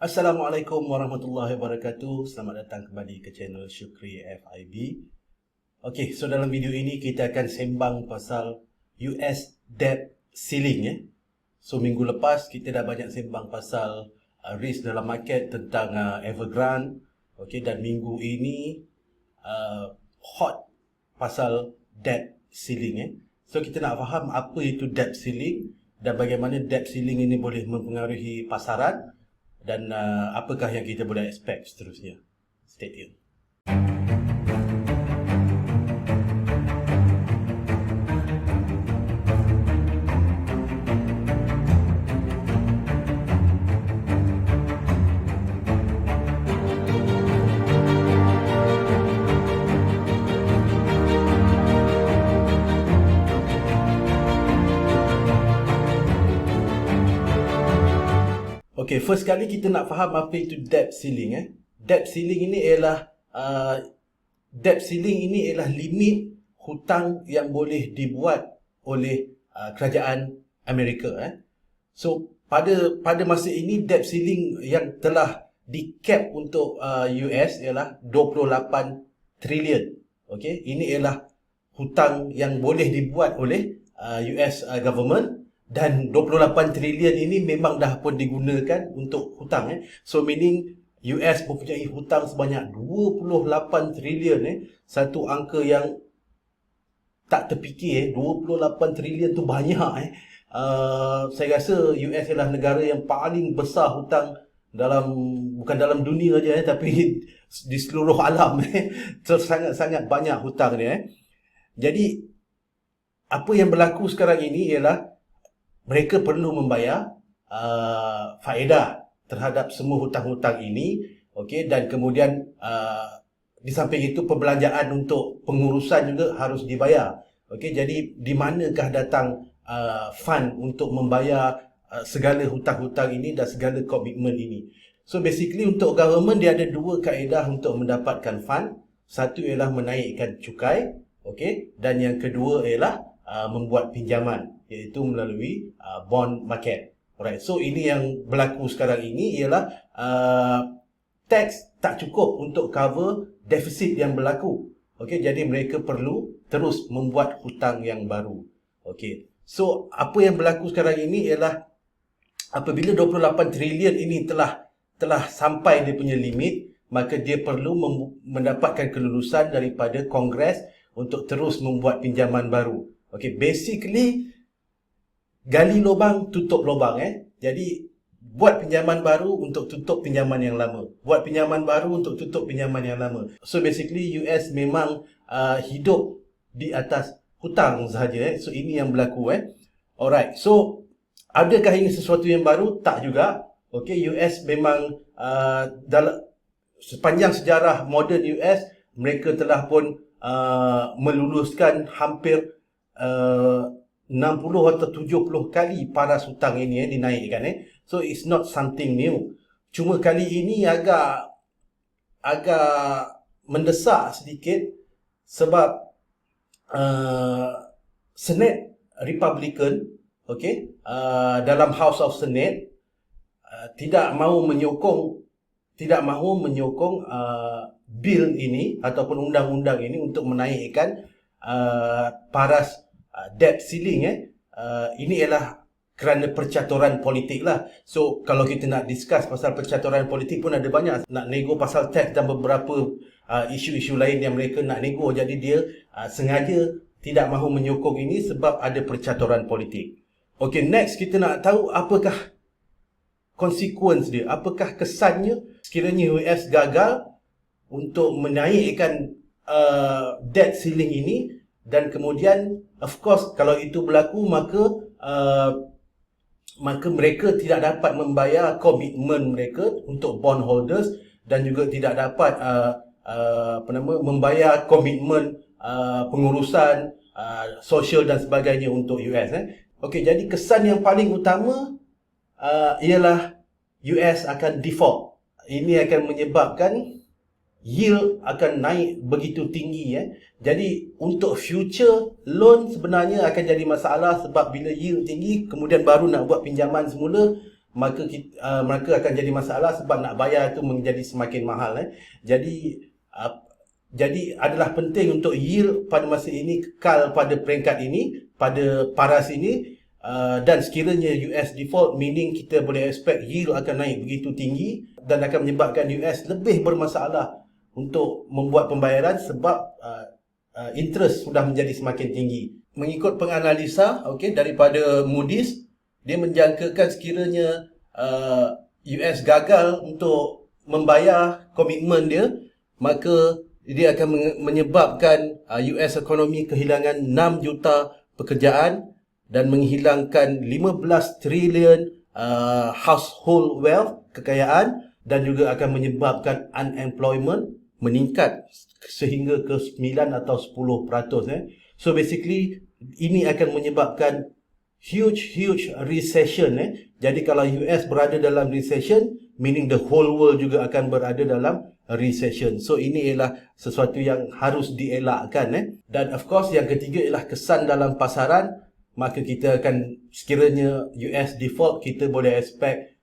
Assalamualaikum warahmatullahi wabarakatuh. Selamat datang kembali ke channel Syukri FIB. Okey, so dalam video ini kita akan sembang pasal US debt ceiling So minggu lepas kita dah banyak sembang pasal risk dalam market tentang Evergrande. Okey, dan minggu ini hot pasal debt ceiling So kita nak faham apa itu debt ceiling dan bagaimana debt ceiling ini boleh mempengaruhi pasaran. Dan apakah yang kita boleh expect seterusnya. Stay tuned. Okay, first kali kita nak faham apa itu debt ceiling Debt ceiling ini ialah limit hutang yang boleh dibuat oleh kerajaan Amerika So pada masa ini debt ceiling yang telah di-cap untuk US ialah 28 trilion. Okay, ini ialah hutang yang boleh dibuat oleh US government. Dan 28 trilion ini memang dah pun digunakan untuk hutang So meaning US mempunyai hutang sebanyak 28 trilion Satu angka yang tak terfikir 28 trilion tu banyak Saya rasa US ialah negara yang paling besar hutang bukan dalam dunia je tapi di seluruh alam So sangat-sangat banyak hutang dia Jadi apa yang berlaku sekarang ini ialah mereka perlu membayar faedah terhadap semua hutang-hutang ini, okey, dan kemudian di samping itu perbelanjaan untuk pengurusan juga harus dibayar. Okey, jadi di manakah datang fund untuk membayar segala hutang-hutang ini dan segala komitmen ini? So basically untuk government dia ada dua kaedah untuk mendapatkan fund. Satu ialah menaikkan cukai, okey, dan yang kedua ialah membuat pinjaman, iaitu melalui bond market. Alright, so ini yang berlaku sekarang ini ialah tax tak cukup untuk cover defisit yang berlaku. Okey, jadi mereka perlu terus membuat hutang yang baru. Okey, so apa yang berlaku sekarang ini ialah apabila 28 trilion ini telah sampai dia punya limit, maka dia perlu mendapatkan kelulusan daripada Kongres untuk terus membuat pinjaman baru. Okay, basically gali lubang, tutup lubang Jadi buat pinjaman baru untuk tutup pinjaman yang lama. Buat pinjaman baru untuk tutup pinjaman yang lama. So basically US memang hidup di atas hutang sahaja So ini yang berlaku Alright, so adakah ini sesuatu yang baru? Tak juga. Okay, US memang dalam sepanjang sejarah moden US, mereka telah pun meluluskan hampir 60 atau 70 kali paras hutang ini dinaikkan So it's not something new. Cuma kali ini agak mendesak sedikit sebab Senate Republican dalam House of Senate tidak mahu menyokong bil ini ataupun undang-undang ini untuk menaikkan paras debt ceiling ini ialah kerana percaturan politik lah. So kalau kita nak discuss pasal percaturan politik pun ada banyak, nak nego pasal tax dan beberapa isu-isu lain yang mereka nak nego. Jadi dia sengaja tidak mahu menyokong ini sebab ada percaturan politik. Okay, next kita nak tahu apakah consequence dia, apakah kesannya sekiranya US gagal untuk menaikkan debt ceiling ini. Dan kemudian, of course, kalau itu berlaku, maka mereka tidak dapat membayar komitmen mereka untuk bondholders dan juga tidak dapat membayar komitmen pengurusan sosial dan sebagainya untuk US. Okey, jadi kesan yang paling utama ialah US akan default. Ini akan menyebabkan yield akan naik begitu tinggi Jadi untuk future loan sebenarnya akan jadi masalah sebab bila yield tinggi kemudian baru nak buat pinjaman semula, mereka akan jadi masalah sebab nak bayar itu menjadi semakin mahal. Jadi adalah penting untuk yield pada masa ini kekal pada peringkat ini, pada paras ini, dan sekiranya US default, meaning kita boleh expect yield akan naik begitu tinggi dan akan menyebabkan US lebih bermasalah untuk membuat pembayaran sebab interest sudah menjadi semakin tinggi. Mengikut penganalisa daripada Moody's, dia menjangkakan sekiranya US gagal untuk membayar komitmen dia, maka dia akan menyebabkan US ekonomi kehilangan 6 juta pekerjaan dan menghilangkan 15 trilion household wealth, kekayaan, dan juga akan menyebabkan unemployment meningkat sehingga ke 9 atau 10%. So basically ini akan menyebabkan huge recession. Jadi kalau US berada dalam recession, meaning the whole world juga akan berada dalam recession. So ini ialah sesuatu yang harus dielakkan. Dan of course yang ketiga ialah kesan dalam pasaran. Maka kita akan, sekiranya US default, kita boleh expect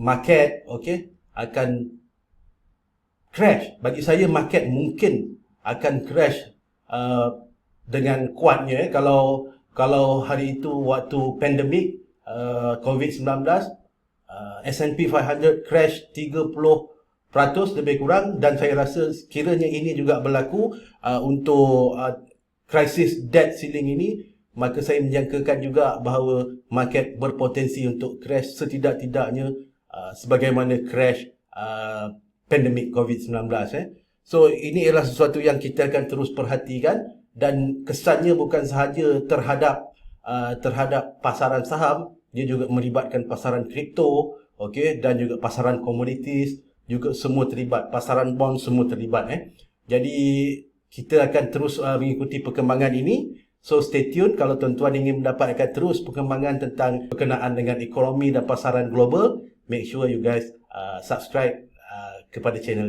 market akan crash. Bagi saya market mungkin akan crash dengan kuatnya. Kalau hari itu waktu pandemik COVID-19, S&P 500 crash 30% lebih kurang, dan saya rasa sekiranya ini juga berlaku untuk krisis debt ceiling ini, maka saya menjangkakan juga bahawa market berpotensi untuk crash setidak-tidaknya sebagaimana crash pandemik COVID-19. So ini ialah sesuatu yang kita akan terus perhatikan, dan kesannya bukan sahaja terhadap pasaran saham, dia juga melibatkan pasaran kripto, dan juga pasaran komoditis, juga semua terlibat, pasaran bond semua terlibat. Jadi kita akan terus mengikuti perkembangan ini. So stay tune kalau tuan-tuan ingin mendapatkan terus perkembangan tentang berkenaan dengan ekonomi dan pasaran global. Make sure you guys subscribe kepada channel